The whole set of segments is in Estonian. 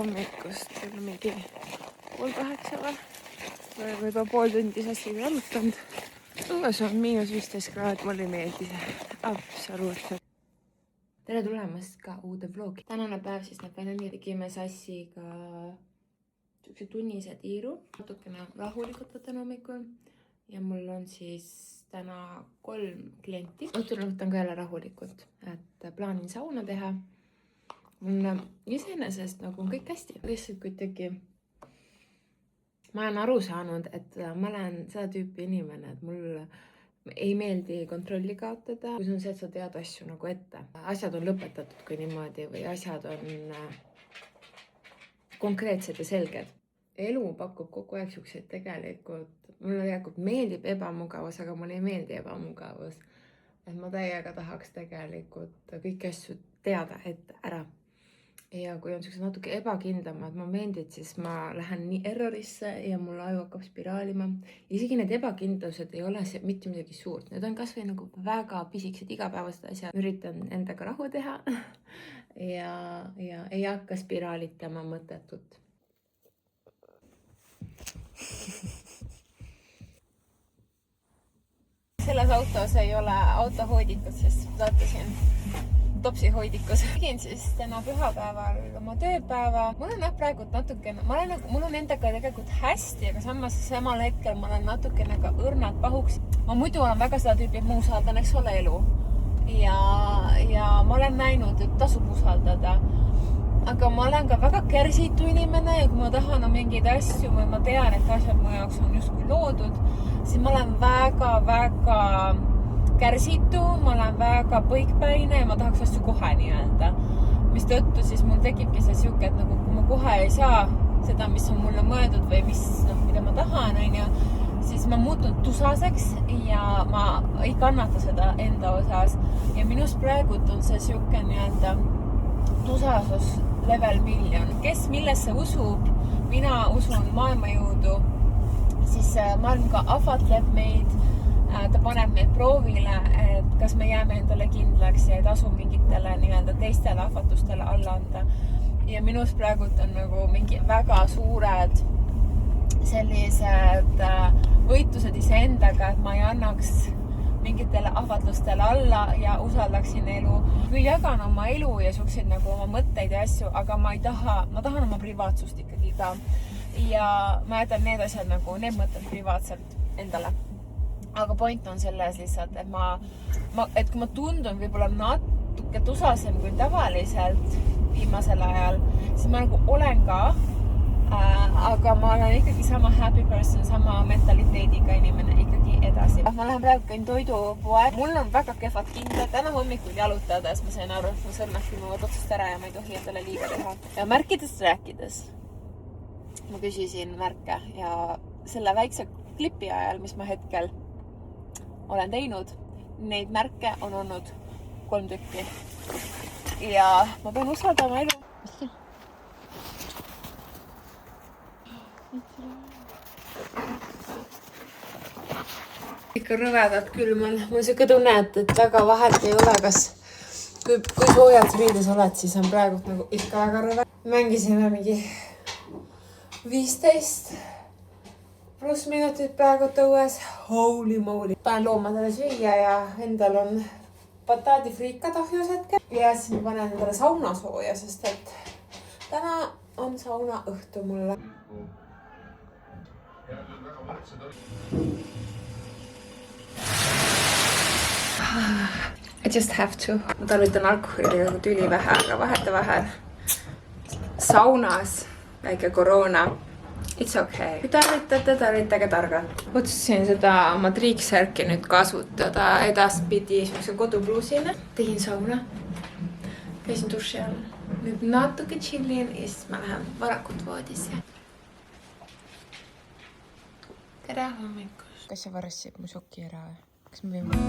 hommikust, küll mingi 7:30 või juba pool tundi sassiga jalutanud. Õues on -15 kraad, mulle ei meeldi see absoluutselt. Tere tulemast ka uude vlogi. Tänane päev siis näeb välja nii, tegime sassiga siukse tunnise tiiru, natukene rahulikult võtan hommikul ja mul on siis täna 3 klienti. Õhtul võtan ka jälle rahulikult, et plaanin sauna teha. Mul iseenesest nagu on kõik hästi, lihtsalt kuidagi ma olen aru saanud, et ma olen seda tüüpi inimene, et mul ei meeldi kontrolli kaotada. Kui see on see, et sa tead asju nagu ette. Asjad on lõpetatud kui niimoodi või asjad on konkreetsed ja selged. Elu pakub kogu aeg siukseid tegelikult, mulle tegelikult meeldib ebamugavus, aga mulle ei meeldi ebamugavus. Et ma täiega tahaks tegelikult kõiki asju teada ette ära. Ja kui on siuksed natuke ebakindlamad momendid, siis ma lähen nii errorisse ja mul aju hakkab spiraalima. Isegi need ebakindlused ei ole mitte midagi suurt. Need on kas või nagu väga pisikesed igapäevased asjad. Üritan endaga rahu teha ja ei hakka spiraalitama mõttetut. Selles autos ei ole autohoidikut, sest vaatasin topsihoidikus. Tegin siis täna pühapäeval oma tööpäeva. Mul on praegu natukene, mul on endaga tegelikult hästi, aga samal hetkel ma olen natukene ka õrnad pahuks. Ma muidu olen väga seda tüüpi, et ma usaldan, eks ole, elu. Ja ma olen näinud, et tasub usaldada. Aga ma olen ka väga kärsitu inimene ja kui ma tahan mingeid asju või ma tean, et asjad mu jaoks on justkui loodud, siis ma olen väga kärsitu, ma olen väga põikpäine ja ma tahaks asju kohe nii-öelda. Mis tõttu siis mul tekibki see siuke, et nagu kui ma kohe ei saa seda, mis on mulle mõeldud või mida ma tahan, siis ma muutun tusaseks ja ma ei kannata seda enda osas. Ja minust praegult on see siuke nii-öelda tusasus level 1,000,000. Kes millesse usub, mina usun maailmajõudu, siis maailm ka ahvatleb meid. Ta paneb meid proovile, et kas me jääme endale kindlaks ja ei tasu mingitele nii-öelda teistele ahvatlustele alla anda. Ja minus praegult on nagu mingi väga suured sellised võitlused iseendaga, et ma ei annaks mingitele ahvatlustele alla ja usaldaksin elu. Küll jagan oma elu ja siukseid nagu oma mõtteid ja asju, aga ma tahan oma privaatsust ikkagi ka. Ja ma jätan need asjad nagu, need mõtted privaatselt endale. Aga point on selles lihtsalt, et kui ma tundun võib-olla natuke tusasem kui tavaliselt viimasel ajal, siis ma nagu olen ka, aga ma olen ikkagi sama happy person, sama mentaliteediga inimene ikkagi edasi. Ma lähen praegu käin toidupoed. Mul on väga kehvad kindlad. Täna hommikul jalutades ma sain aru, et mu sõrmed filmuvad otsast ära ja ma ei tohi endale liiga teha. Ja märkidest rääkides ma küsisin märke ja selle väikse klipi ajal, mis ma hetkel olen teinud, neid märke on olnud 3 tükki. Ja ma pean usaldama elu. Ikka rõvedalt küll, mul on siuke tunne, et väga vahet ei ole, kas kui soojalt riides oled, siis on praegu nagu ikka väga rõve. Mängisime mingi 15 pluss minutit praegu õues. Holy moly. Panen loomadele süüa ja endal on bataadifriikad ahjus hetke. Ja siis ma panen endale saunasooja, sest et täna on sauna õhtu mulle. I just have to. Ma tarvitan alkoholi nagu tüli vähe, aga vahetevahel saunas väike koroona. It's okay. Kui tarvitate, tarvitage targalt. Otsusin seda oma triiksärki nüüd kasutada edaspidi sellise kodupluusina. Tegin sauna. Käisin duši all. Nüüd natuke chillin ja siis ma lähen varakult voodisse. Tere hommikust. Kas see varssib mu soki ära? Kas ma võin võtta?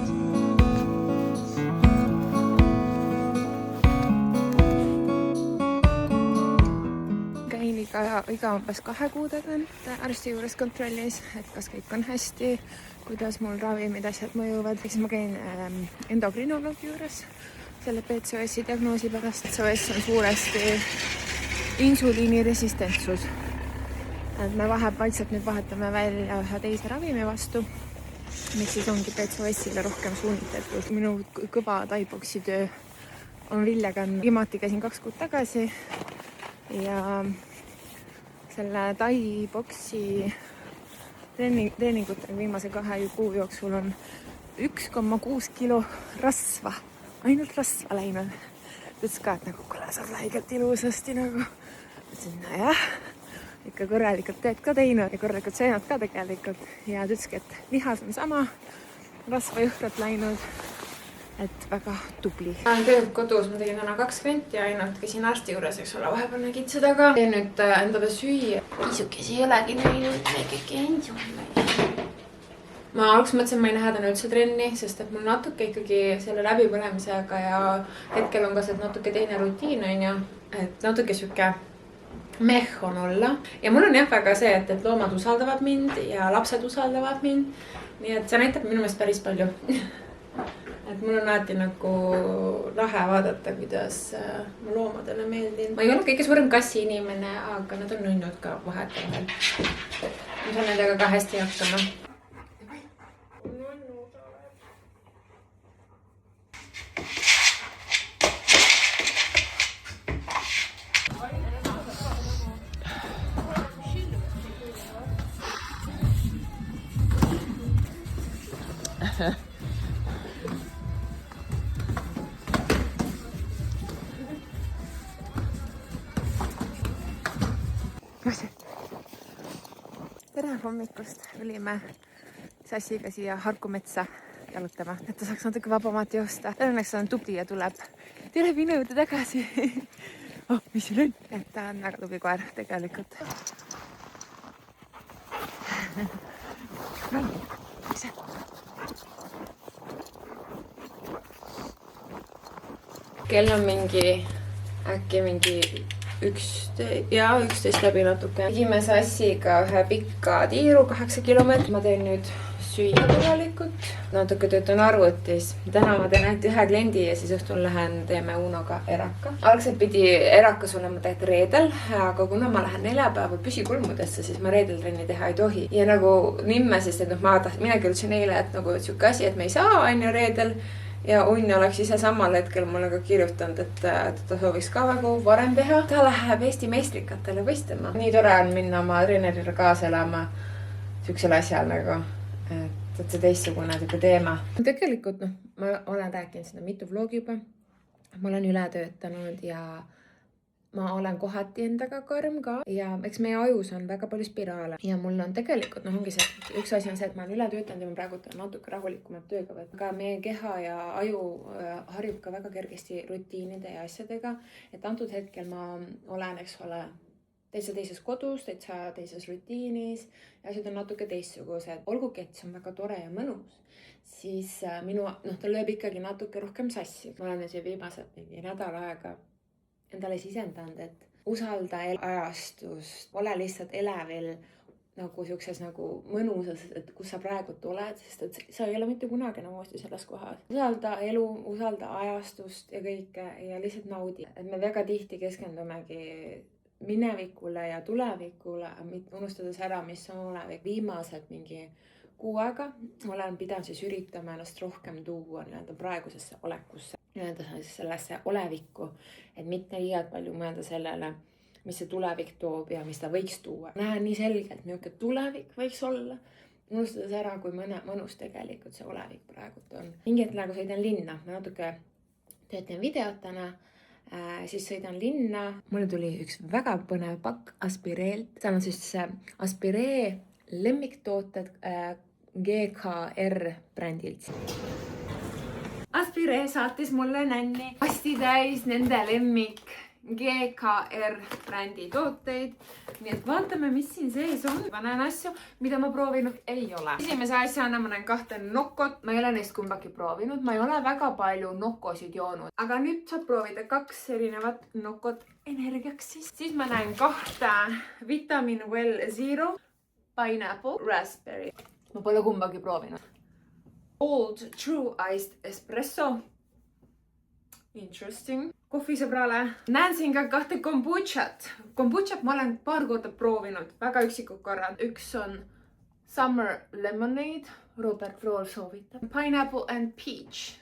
Iga umbes 2 kuu tagant arsti juures kontrollis, et kas kõik on hästi, kuidas mul ravimid, asjad mõjuvad. Siis ma käin endokrinoloogi juures selle PCOS-i diagnoosi pärast. PCOS on suuresti insuliiniresistentsus. Et me vaikselt nüüd vahetame välja ühe teise ravimi vastu, mis siis ongi PCOS-ile rohkem suunitletud. Minu kõva taiboksi töö on vilja kandnud. Viimati käisin 2 kuud tagasi ja selle taiboksi treeningutega viimase 2 kuu jooksul on 1,6 kilo rasva, ainult rasva läinud. Ütles ka, et nagu kuule, sa läigelt ilusasti nagu. Ütlesin, nojah, ikka korralikult teed ka teinud ja korralikult söönud ka tegelikult. Ja ütleski, et lihas on sama, rasva jõhkralt läinud, et väga tubli. Ma olen töölt kodus, ma tegin täna 2 kventi ja ainult käisin arsti juures, eks ole, vahepeal nägid seda ka. Teen nüüd endale süüa. Isukesi ei olegi näinud, nägigi endu. Ma alguses mõtlesin, ma ei lähe täna üldse trenni, sest et mul natuke ikkagi selle läbipõlemisega ja hetkel on ka see natuke teine rutiin, on ju, et natuke siuke meh on olla. Ja mul on jah väga see, et loomad usaldavad mind ja lapsed usaldavad mind. Nii et see näitab minu meelest päris palju. Et mul on alati nagu lahe vaadata, kuidas ma loomadele meeldin. Ma ei ole kõige suurem kassi inimene, aga nad on nunnud ka vahetevahel. Ma saan nendega ka hästi hakkama. Tere hommikust, olime Sassiga siia Harkumetsa jalutama, et ta saaks natuke vabamat joosta. Õnneks on tubli ja tuleb minu juurde tagasi. Mis sul on? Et ta on väga tubli koer tegelikult. Kell on äkki mingi 11 läbi natuke. Tegime Sassiga ühe pikka tiiru, 8 kilomeetrit. Ma teen nüüd süüa korralikult. Natuke töötan arvutis. Täna ma teen ainult 1 kliendi ja siis õhtul teeme Unoga eraka. Algselt pidi erakas olema tegelikult reedel, aga kuna ma lähen neljapäeva püsikulmudesse, siis ma reedel trenni teha ei tohi. Ja nagu nimme, sest et ma minagi ütlesin eile, et nagu siuke asi, et me ei saa aina reedel. Ja Unni oleks ise samal hetkel mulle ka kirjutanud, et ta sooviks ka väga varem teha. Ta läheb Eesti meistrikatele võistlema. Nii tore on minna oma treenerile kaasa elama siuksel asjal nagu, et see teistsugune teema. Tegelikult ma olen rääkinud seda mitu vlogi juba. Ma olen üle töötanud ja ma olen kohati endaga karm ka ja eks meie ajus on väga palju spiraale ja mul on tegelikult, ongi see, üks asi on see, et ma olen üle töötanud ja ma praegu natuke rahulikumat tööga võtta. Aga meie keha ja aju harjub ka väga kergesti rutiinide ja asjadega, et antud hetkel ma olen, eks ole, täitsa teises kodus, täitsa teises rutiinis ja asjad on natuke teistsugused. Olgugi, et see on väga tore ja mõnus, siis ta lööb ikkagi natuke rohkem sassi. Ma olen siin viimased nädal aega endale sisendanud, et usalda ajastust, ole lihtsalt elevil nagu siukses nagu mõnusas, et kus sa praegu oled, sest et sa ei ole mitte kunagi uuesti selles kohas. Usalda elu, usalda ajastust ja kõike ja lihtsalt naudi. Et me väga tihti keskendumegi minevikule ja tulevikule, unustades ära, mis on olevik. Viimased mingi kuu aega olen pidanud siis üritama ennast rohkem tuua praegusesse olekusse. Sellesse olevikku, et mitte liialt palju mõelda sellele, mis see tulevik toob ja mis ta võiks tuua. Näen nii selgelt, milline tulevik võiks olla, unustades ära, kui mõnus tegelikult see olevik praegu on. Mingi hetk nagu sõidan linna, ma natuke töötan videot täna, siis sõidan linna. Mulle tuli üks väga põnev pakk Aspireelt. Seal on siis Aspiree lemmiktooted GKR brändilt. Aspiree saatis mulle nänni kasti täis nende lemmik GKR brändi tooteid. Nii et vaatame, mis siin sees on. Ma näen asju, mida ma proovinud ei ole. Esimese asjana ma näen 2 nokot. Ma ei ole neist kumbagi proovinud. Ma ei ole väga palju nokosid joonud. Aga nüüd saab proovida 2 erinevat nokot energiaks siis. Siis ma näen 2 Vitamin Well Zero Pineapple Raspberry. Ma pole kumbagi proovinud. Old True Iced Espresso. Interesting. Kohvisõbrale. Näen siin ka 2 kombuchat. Kombutšat ma olen paar korda proovinud, väga üksikud korrad. Üks on Summer Lemonade, Robert Roll soovitab. Pineapple and Peach.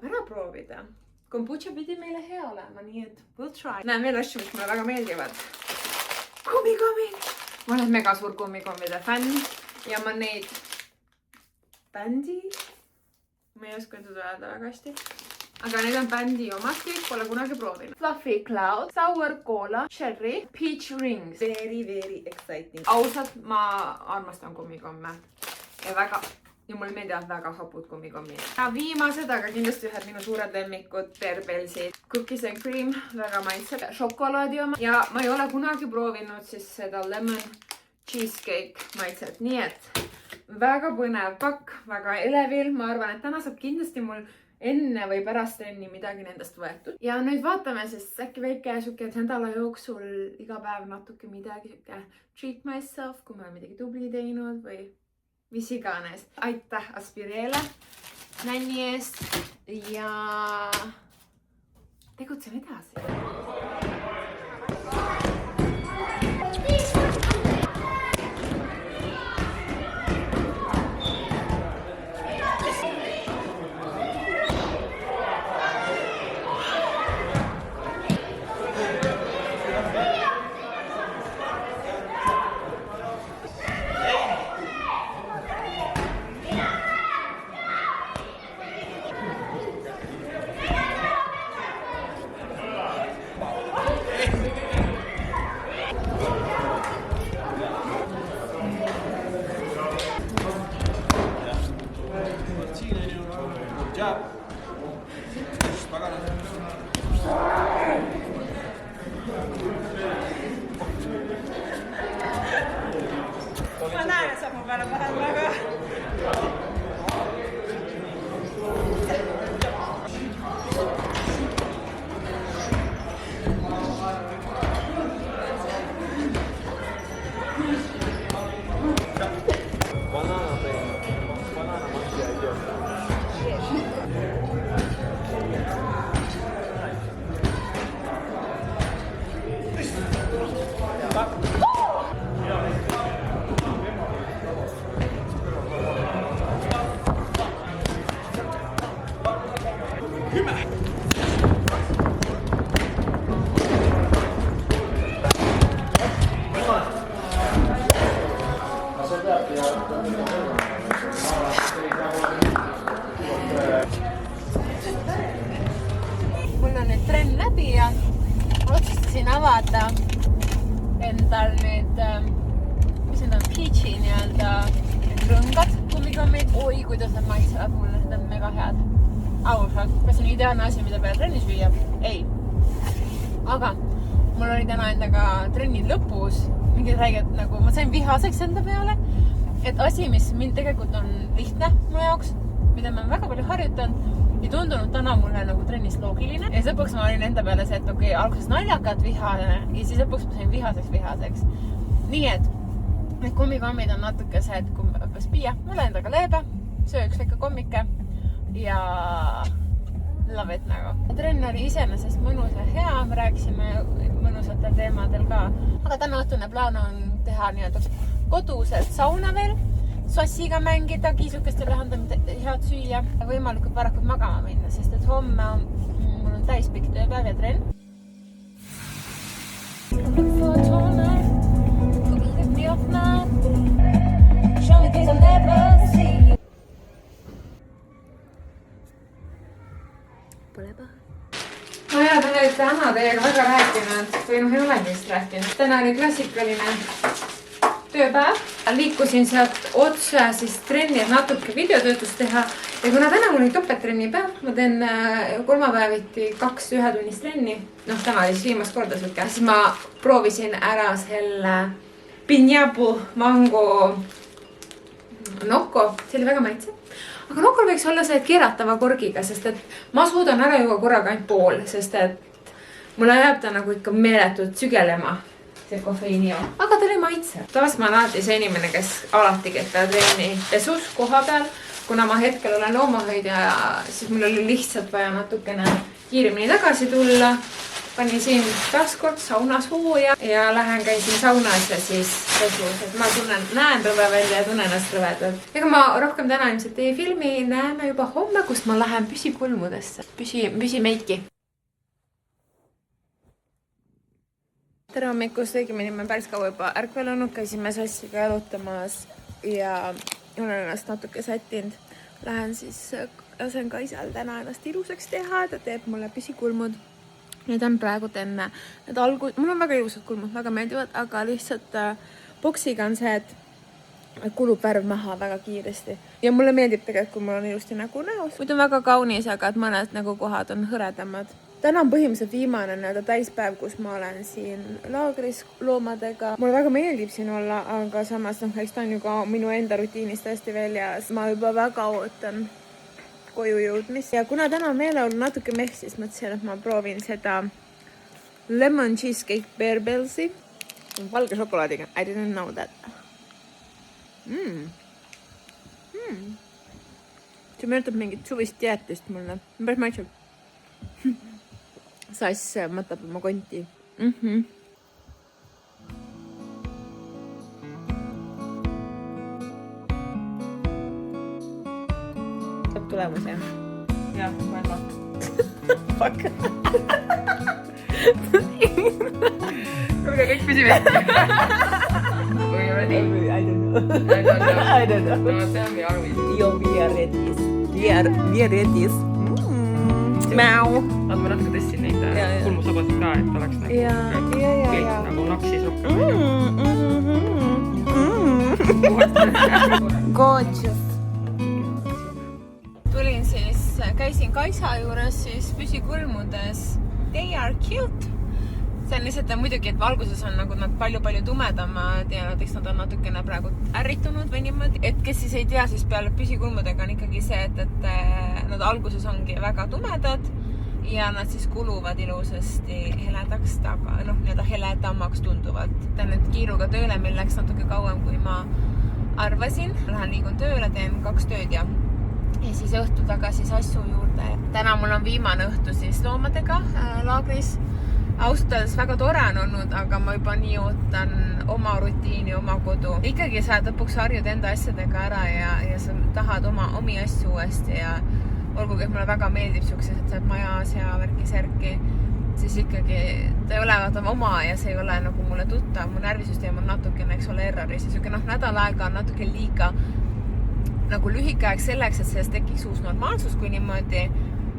Ära proovida. Kombutša pidi meile hea olema, nii et we'll try. Näen veel asju, mis mulle väga meeldivad. Kummikommid! Ma olen mega suur kummikommide fänn ja ma neid bändi, ma ei oska seda öelda väga hästi, aga need on bändi omad, kõik pole kunagi proovinud. Fluffy Cloud, Sour Cola, Cherry, Peach Rings. Very exciting. Ausalt, ma armastan kummikomme ja mulle meeldivad väga hapud kummikommid. Viimased, aga kindlasti ühed minu suured lemmikud, Bearbellsid. Cookies and Cream, väga maitseb. Šokolaadi oma. Ja ma ei ole kunagi proovinud siis seda lemon cheesecake maitset. Nii et väga põnev pakk, väga elevil. Ma arvan, et täna saab kindlasti mul enne või pärast trenni midagi nendest võetud. Ja nüüd vaatame siis äkki väike suke nädala jooksul iga päev natuke midagi suke treat myself, kui ma olen midagi tubli teinud või mis iganes. Aitäh Aspireele nänni eest ja tegutsen edasi. Ma näen samu peale vahel väga. Mul on nüüd trenn läbi ja otsustasin avada endal need, mis need on, Peachi nii-öelda rõngad kummikommid. Oi, kuidas nad maitsevad mulle, need on mega head. Ausalt, kas on ideaalne asi, mida peale trennis süüa? Ei. Aga mul oli täna endaga trenni lõpus mingid räiged, nagu ma sain vihaseks enda peale, et asi, mis mind tegelikult on lihtne mu jaoks, mida ma väga palju harjutanud, ei tundunud täna mulle nagu trennis loogiline. Ja siis lõpuks ma olin enda peale see, et okei, alguses naljakad vihane ja siis lõpuks ma sain vihaseks. Nii et need kummikommid on natuke see, et kui õppes Pia, ole endaga leebe, söö üks väike kommike ja love it nagu. Trenn oli iseenesest mõnus ja hea, me rääkisime mõnusatel teemadel ka. Aga täna õhtune plaan on teha nii-öelda koduselt sauna veel, sossiga mängida, kiisukeste lahendamine, head süüa, võimalikult varakult magama minna, sest et homme mul on täispikk tööpäev ja trenn. Pole paha. No ja täna oli täna teiega väga rääkinud või ei ole vist rääkinud. Täna oli klassikaline tööpäev. Liikusin sealt otse siis trenni, et natuke videotöötust teha. Ja kuna täna mul oli topelttrenni päev, ma teen kolmapäeviti 2 ühetunnist trenni. Täna oli siis viimast korda suke. Siis ma proovisin ära selle pineapple mango nokko. See oli väga maitsev. Aga nokol võiks olla see keeratava korgiga, sest et ma suudan ära juua korraga ainult pool, sest et mulle jääb ta nagu ikka meeletult sügelema. See kofeiini on. Aga ta oli maitsev. Tavaliselt ma olen alati see inimene, kes alati keeb peale trenni pesus koha peal. kuna ma hetkel olen loomahoidja, siis mul oli lihtsalt vaja natukene kiiremini tagasi tulla. Panin siin taaskord saunas hooja ja lähen käisin saunas ja siis pesus, et ma näen rõve välja ja tunnen ennast rõvedalt. Ega ma rohkem täna ilmselt ei filmi, näeme juba homme, kus ma lähen püsikulmudesse, püsimeiki. Tere hommikust, õigemini ma päris kaua juba ärkvel olnud, käisime Sassiga jalutamas ja olen ennast natuke sättinud. Lähen siis, lasen Kaisal täna ennast ilusaks teha, ta teeb mulle püsikulmud. Need on praegu enne, mul on väga ilusad kulmud, väga meeldivad, aga lihtsalt boksiga on see, et kulub värv maha väga kiiresti. Ja mulle meeldib tegelikult, kui mul on ilusti nägu näos. Muidu on väga kaunis, aga et mõned nägukohad on hõredamad. Täna on põhimõtteliselt viimane täispäev, kus ma olen siin laagris loomadega. Mulle väga meeldib siin olla, aga samas eks ta on ju ka minu enda rutiinist hästi väljas. Ma juba väga ootan koju jõudmist. Ja kuna täna meeleolu natuke mehk, siis mõtlesin, et ma proovin seda lemon cheesecake bear bells'i. Valge šokolaadiga. I didn't know that. See meenutab mingit suvist jäätist mulle. Päris maitseb. Sass mõtab oma konti. Tulemus, jah? Jah, väga. Fuck. Kuulge, kõik püsime. We are ready? I don't know. I don't know. No, tell me, are we? Yo, we are ready. We are ready. Mäu. Aga ma natuke tõstsin neid kulmusabasid ka, et oleks nagu naksis rohkem. Gorgeous. Tulin siis, käisin Kaisa juures siis püsikulmudes. They are cute. See on lihtsalt muidugi, et valguses on nagu nad palju tumedamad ja eks nad on natukene praegu ärritunud või niimoodi. Et kes siis ei tea, siis peale püsikulmudega on ikkagi see, et nad alguses ongi väga tumedad ja nad siis kuluvad ilusasti heledaks taga, nii-öelda heledamaks tunduvalt. Ta nüüd kiiruga tööle, meil läks natuke kauem, kui ma arvasin. Lähen liigun tööle, teen 2 tööd ja siis õhtu tagasi Sassu juurde. Täna mul on viimane õhtu siis loomadega laagris. Ausalt öeldes väga tore on olnud, aga ma juba nii ootan oma rutiini, oma kodu. Ikkagi sa lõpuks harjud enda asjadega ära ja sa tahad omi asju uuesti ja olgugi, et mulle väga meeldib siuksed majas ja värki-särki, siis ikkagi ta ei ole oma ja see ei ole nagu mulle tuttav. Mu närvisüsteem on natukene, eks ole, erroris ja siuke nädal aega on natuke liiga nagu lühike aeg selleks, et sellest tekiks uus normaalsus, kui niimoodi.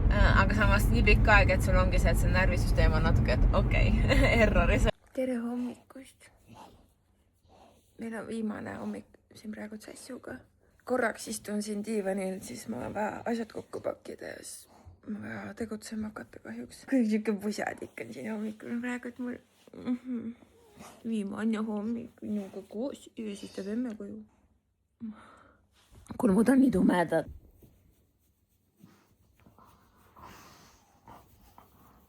Aga samas nii pikk aeg, et sul ongi see, et see närvisüsteem on natuke, et okei, erroris. Tere hommikust. Meil on viimane hommik siin praegu Sassuga. Korraks istun siin diivanil, siis ma olen vaja asjad kokku pakkida ja siis ma vaja tegutsema hakata kahjuks. Kõik siuke pusadik on siin hommikul praegu, et mul viimane hommik minuga koos ja siis ta teeme koju. Kulmud on nii tumedad.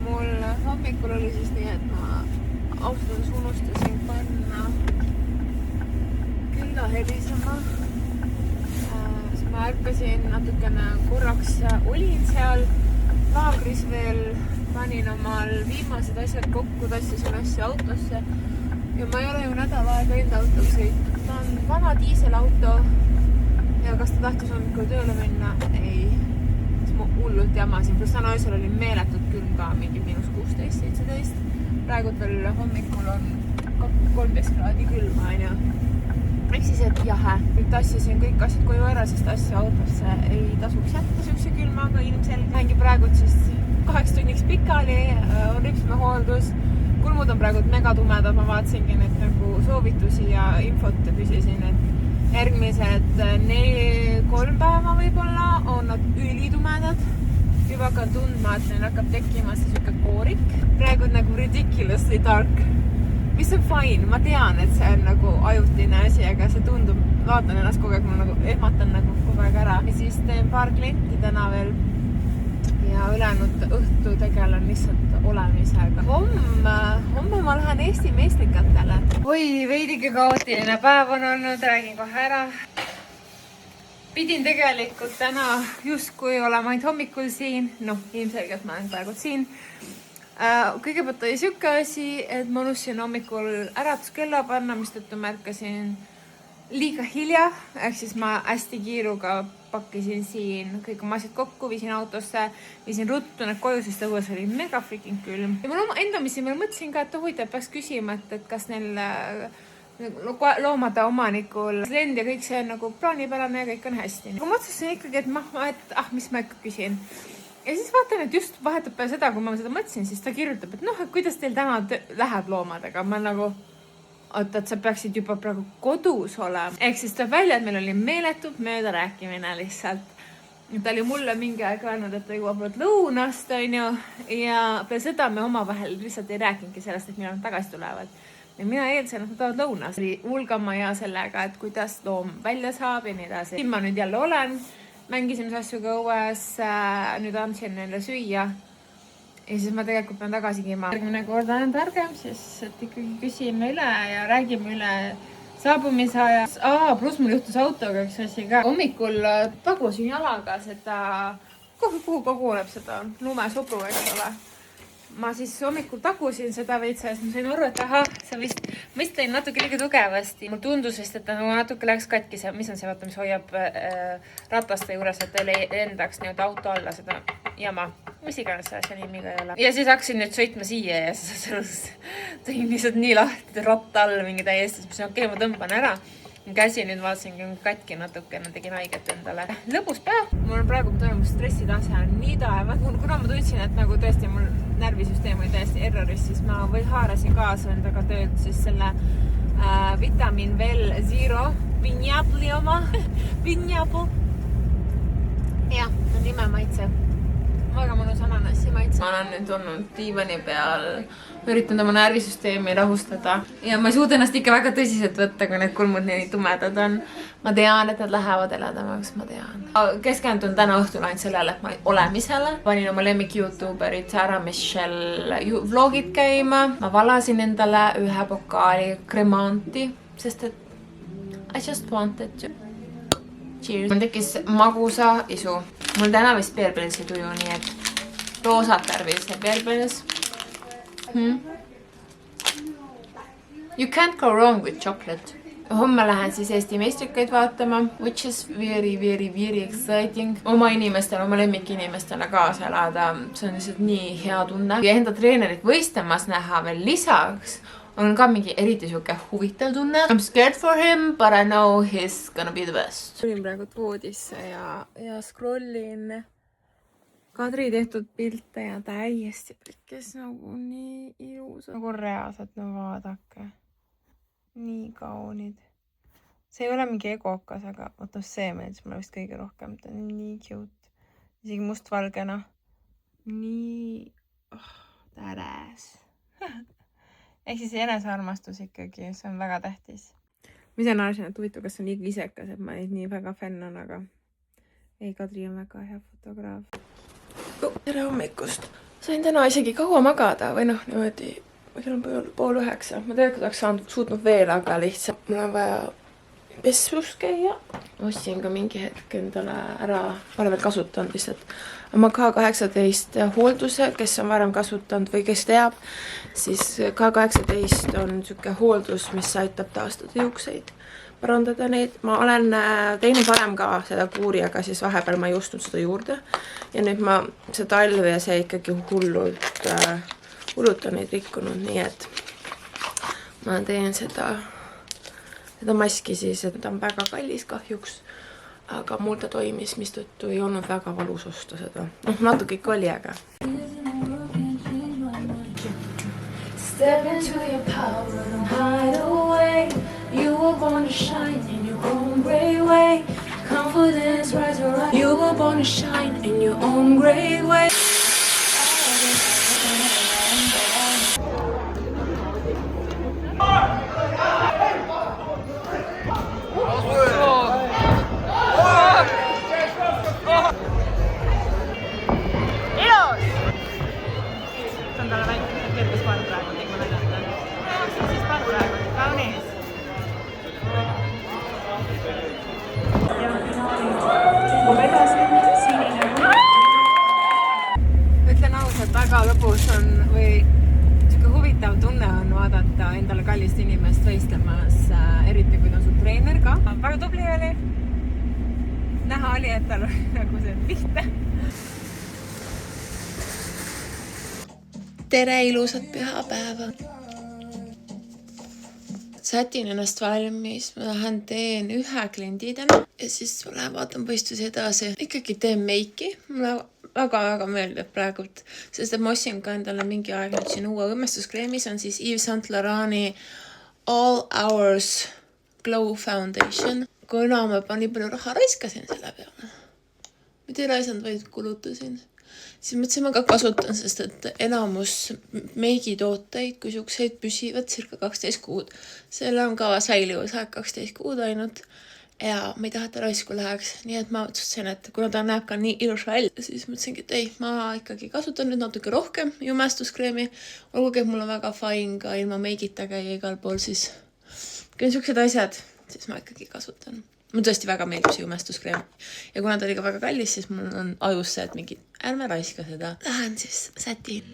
Mul hommikul oli siis nii, et ma ausalt unustasin panna külla helisema. Siis ma ärkasin natukene korraks, olin seal laagris veel, panin omal viimased asjad kokku, tassisin asja autosse ja ma ei ole ju nädal aega enda autoks sõitnud. Ta on vana diiselauto ja kas ta tahtis hommikul tööle minna? Ei. Ma hullult jamasin, pluss täna öösel oli meeletult külm ka, mingi -16, 17. Praegu veel hommikul on 13 kraadi külma, on ju. Ehk siis, et jahe, nüüd tassisin kõik asjad koju ära, sest asja autosse ei tasuks jätta siukse külmaga ilmselge. Lähengi praegu siis 8 tunniks pikali, on ripsmehooldus. Kulmud on praegu megatumedad, ma vaatasingi need nagu soovitusi ja infot ja küsisin, et järgmised 3 päeva võib-olla on nad ülitumedad. Juba hakkan tundma, et neil hakkab tekkima see siuke koorik. Praegu on nagu ridiculously dark, mis on fine. Ma tean, et see on nagu ajutine asi, aga see tundub, vaatan ennast kogu aeg, ma nagu ehmatan nagu kogu aeg ära. Ja siis teen paar klienti täna veel ja ülejäänud õhtu tegelen lihtsalt olemisega. Homme ma lähen Eesti meistritele. Oi, veidike kaootiline päev on olnud, räägin kohe ära. pidin tegelikult täna justkui olema ainult hommikul siin. Noh, ilmselgelt ma olen praegu siin. Kõigepealt oli siuke asi, et ma unustasin hommikul äratuskella panna, mistõttu märkasin liiga hilja. Ehk siis ma hästi kiiruga pakkisin siin kõik oma asjad kokku, viisin autosse, viisin ruttu need koju, sest õues oli mega freaking külm. Ja ma endamisi mõtlesin ka, et huvitav peaks küsima, et kas neil loomade omanikul lend ja kõik see on nagu plaanipärane ja kõik on hästi. Aga ma otsustasin ikkagi, et mis ma ikka küsin. Ja siis vaatan, et just vahetab peale seda, kui ma seda mõtlesin, siis ta kirjutab, et et kuidas teil täna läheb loomadega. Ma nagu, et sa peaksid juba praegu kodus olema. Ehk siis tuleb välja, et meil oli meeletult mööda rääkimine lihtsalt. Ta oli mulle mingi aeg öelnud, et ta jõuab lõunast, onju. Ja peale seda me omavahel lihtsalt ei rääkingi sellest, et millal nad tagasi tulevad. Ja mina eeldsin, et nad tulevad lõunas. Oli hulgama ja sellega, et kuidas loom välja saab ja nii edasi. Siin ma nüüd jälle olen. Mängisime asjuga õues, nüüd andsin neile süüa ja siis ma tegelikult pean tagasi kima. Järgmine kord olen targem, siis et ikkagi küsime üle ja räägime üle saabumise aja. Pluss mul juhtus autoga üks asi ka. Hommikul tagusin jalaga seda, kuhu koguneb seda lumesopru, eks ole. Ma siis hommikul tagusin seda veitsa ja siis ma sain aru, et sa vist mõistlein natuke liiga tugevasti. Mul tundus vist, et ta natuke läheks katki see, mis on see, vaata, mis hoiab rataste juures, et ta lendaks nii auto alla seda jama. Mis iganes see asja nimiga ei ole. Ja siis hakkasin nüüd sõitma siia ja siis tõin lihtsalt nii lahti ratta all mingi täiesti. Siis okei, ma tõmban ära. Käsi nüüd vaatasingi katki natuke, tegin haiget endale. Lõbus päev. Mul on praegu toimub stressitase on nii taevad. Kuna ma tundsin, et nagu tõesti mul närvisüsteem oli täiesti erroris, siis ma haarasin kaasa endaga tööd siis selle Vitamin Well Zero Piñapli oma. Piñapl. Jah, nime maitse. Väga mõnus ananassi maitse. Ma olen nüüd olnud diivani peal, üritanud oma närvisüsteemi rahustada ja ma ei suuda ennast ikka väga tõsiselt võtta, kui need kulmud nii tumedad on. Ma tean, et nad lähevad eladamaks, ma tean. Keskendun täna õhtul ainult sellele, et ma olemisele. Panin oma lemmik YouTuberit Sarah Michelle vlogid käima. Ma valasin endale ühe pokaali kremanti, sest et I just wanted to. Cheers. Mul tekkis magusa isu. Mul täna vist peerpilsi tuju, nii et roosat värvis ja peerpils. You can't go wrong with chocolate. Homme lähen siis Eesti meistrikaid vaatama, which is very, very, very exciting. Oma inimestele, oma lemmikinimestele kaasa elada, see on lihtsalt nii hea tunne. Ja enda treenerit võistlemas näha veel lisaks on ka mingi eriti siuke huvitav tunne. I'm scared for him, but I know he's gonna be the best. Tulin praegu voodisse ja scrollin Kadri tehtud pilte ja täiesti pikkes nagu nii ilus. Nagu reaalselt, no vaadake. Nii kaunid. See ei ole mingi egokas, aga võtta see meeldis mulle vist kõige rohkem. Ta on nii cute. Isegi mustvalgena. Nii täres. Ehk siis enesearmastus ikkagi, see on väga tähtis. Ma ise naersin, et huvitav, kas on liiga isekas, et ma nii väga fänn on, aga ei, Kadri on väga hea fotograaf. Tere hommikust! Sain täna isegi kaua magada või noh, niimoodi, kell on 8:30. Ma tegelikult oleks suutnud veel, aga lihtsalt mul on vaja pessus käia. Ostsin ka mingi hetk endale ära, pole veel kasutanud lihtsalt oma K18 hoolduse, kes on varem kasutanud või kes teab, siis K18 on siuke hooldus, mis aitab taastada juukseid, parandada neid. Ma olen teinud varem ka seda kuuri, aga siis vahepeal ma ei ostnud seda juurde. Ja nüüd ma see talv ja see ikkagi hullult on neid rikkunud, nii et ma teen seda maski siis, et ta on väga kallis kahjuks. Aga mul ta toimis, mistõttu ei olnud väga valus osta seda. Natuke ikka oli, aga. Step into your power and hide away. You were born to shine in your own great way. Confidence rise around. You were born to shine in your own great way. vaadata endale kallist inimest võistlemas, eriti kui ta on sul treener ka. Väga tubli oli. Näha oli, et tal oli nagu see lihtne. Tere, ilusat pühapäeva! Sätin ennast valmis, ma lähen teen ühe kliendi täna ja siis ma lähen vaatan võistlusi edasi. Ikkagi teen meiki, mulle väga meeldib praegult, sest et ma ostsin ka endale mingi aeg nüüd siin uue õmmestuskreemi, see on siis Yves Saint Laurent'i All Hours Glow Foundation. Kuna ma nii palju raha raiskasin selle peale, mitte ei raisanud, vaid kulutasin. Siis mõtlesin, ma ka kasutan, sest et enamus meigitooteid, kui siukseid püsivad circa 12 kuud. Selle on ka säilivusaeg 12 kuud ainult ja ma ei taha, et raisku läheks. Nii et ma otsustasin, et kuna ta näeb ka nii ilus välja, siis mõtlesingi, et ei, ma ikkagi kasutan nüüd natuke rohkem jumestuskreemi. Olgugi, et mul on väga fine ka ilma meigita käia igal pool, siis kui on siuksed asjad, siis ma ikkagi kasutan. Mul tõesti väga meeldib see jumestuskreem. Ja kuna ta oli ka väga kallis, siis mul on ajus see, et mingi ärme raiska seda. Lähen siis sätin.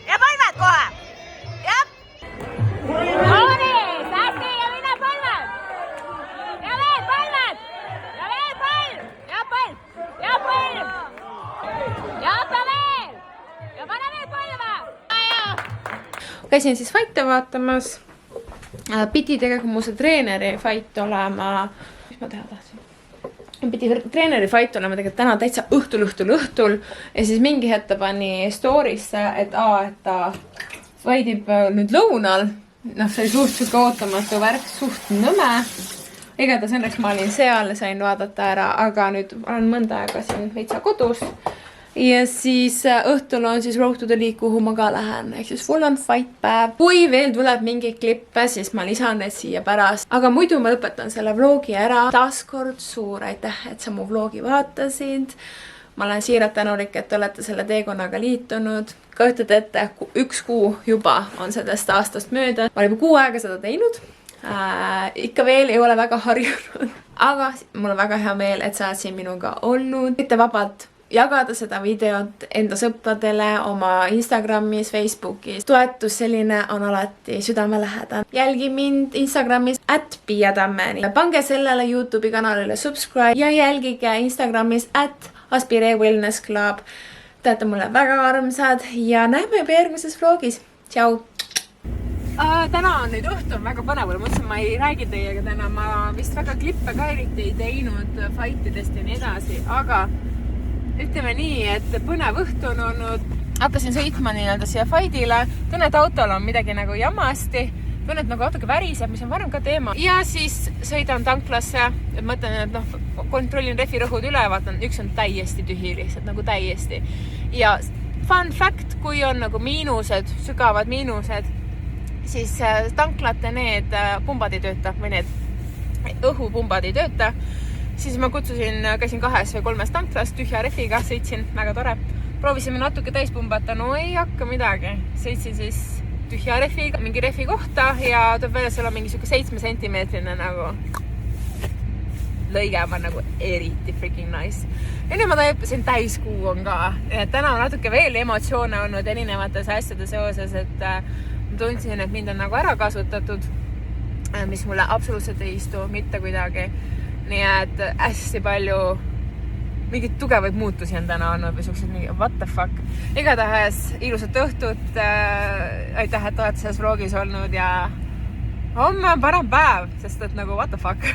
Ja palvad kohe! Jah! Nooni! Säti ja mine palvad! Ja veel palvad! Ja veel pall! Ja pall! Ja pall! Ja pa veel! Ja pane veel palva! Käisin siis fighte vaatamas. Pidi tegelikult mu see treeneri fight olema. Mis ma teha tahtsin? Pidi treeneri fight olema tegelikult täna täitsa õhtul. Ja siis mingi hetk ta pani story'sse, et ta fightib nüüd lõunal. See oli suht ootamatu värk, suht nõme. Igatahes õnneks ma olin seal ja sain vaadata ära, aga nüüd olen mõnda aega siin veitsa kodus. Ja siis õhtul on siis Road to the League, kuhu ma ka lähen. Ehk siis full on fight päev. Kui veel tuleb mingi klippe, siis ma lisan need siia pärast. Aga muidu ma lõpetan selle vlogi ära. Taaskord suur aitäh, et sa mu vlogi vaatasid. Ma olen siiralt tänulik, et olete selle teekonnaga liitunud. Kujutate ette, 1 kuu juba on sellest aastast mööda. Ma olen juba 6 aega seda teinud. Ikka veel ei ole väga harjunud. Aga mul on väga hea meel, et sa oled siin minuga olnud. Võite vabalt jagada seda videot enda sõpradele oma Instagramis, Facebookis. Toetus selline on alati südamelähedane. Jälgi mind Instagramis @piiatammeni. Pange sellele YouTube'i kanalile subscribe ja jälgige Instagramis @Aspire Wellness Club. Te olete mulle väga armsad ja näeme juba järgmises vlogis. Tšau! Täna on nüüd õhtu, on väga põnev. Mõtlesin, ma ei räägi teiega täna. Ma vist väga klippe ka eriti ei teinud fightidest ja nii edasi, aga ütleme nii, et põnev õhtu on olnud. Hakkasin sõitma nii-öelda siia fightile. Tunnen, et autol on midagi nagu jamasti. Tunnen, et nagu autoga väriseb, mis on varem ka teema. Ja siis sõidan tanklasse. Mõtlen, et kontrollin refirõhud üle. Vaatan, üks on täiesti tühi lihtsalt, nagu täiesti. Ja fun fact, kui on nagu miinused, sügavad miinused, siis tanklate need pumbad ei tööta või need õhupumbad ei tööta. Siis ma kutsusin, käisin 2 või 3 tanklas tühja refiga, sõitsin, väga tore. Proovisime natuke täis pumbata, no ei hakka midagi. Sõitsin siis tühja refiga, mingi refi kohta ja tuleb välja, seal on mingi 7 sentimeetrine nagu lõige, on nagu eriti freaking nice. Ja nüüd ma tõepasin täiskuu on ka. Täna on natuke veel emotsioone olnud erinevates asjade seoses, et ma tundsin, et mind on nagu ära kasutatud, mis mulle absoluutselt ei istu, mitte kuidagi. Nii et hästi palju mingid tugevaid muutusi on täna olnud või suksed mingi what the fuck. Igatahes ilusat õhtut, aitäh, et olete selles vlogis olnud ja homme on parem päev, sest et nagu what the fuck.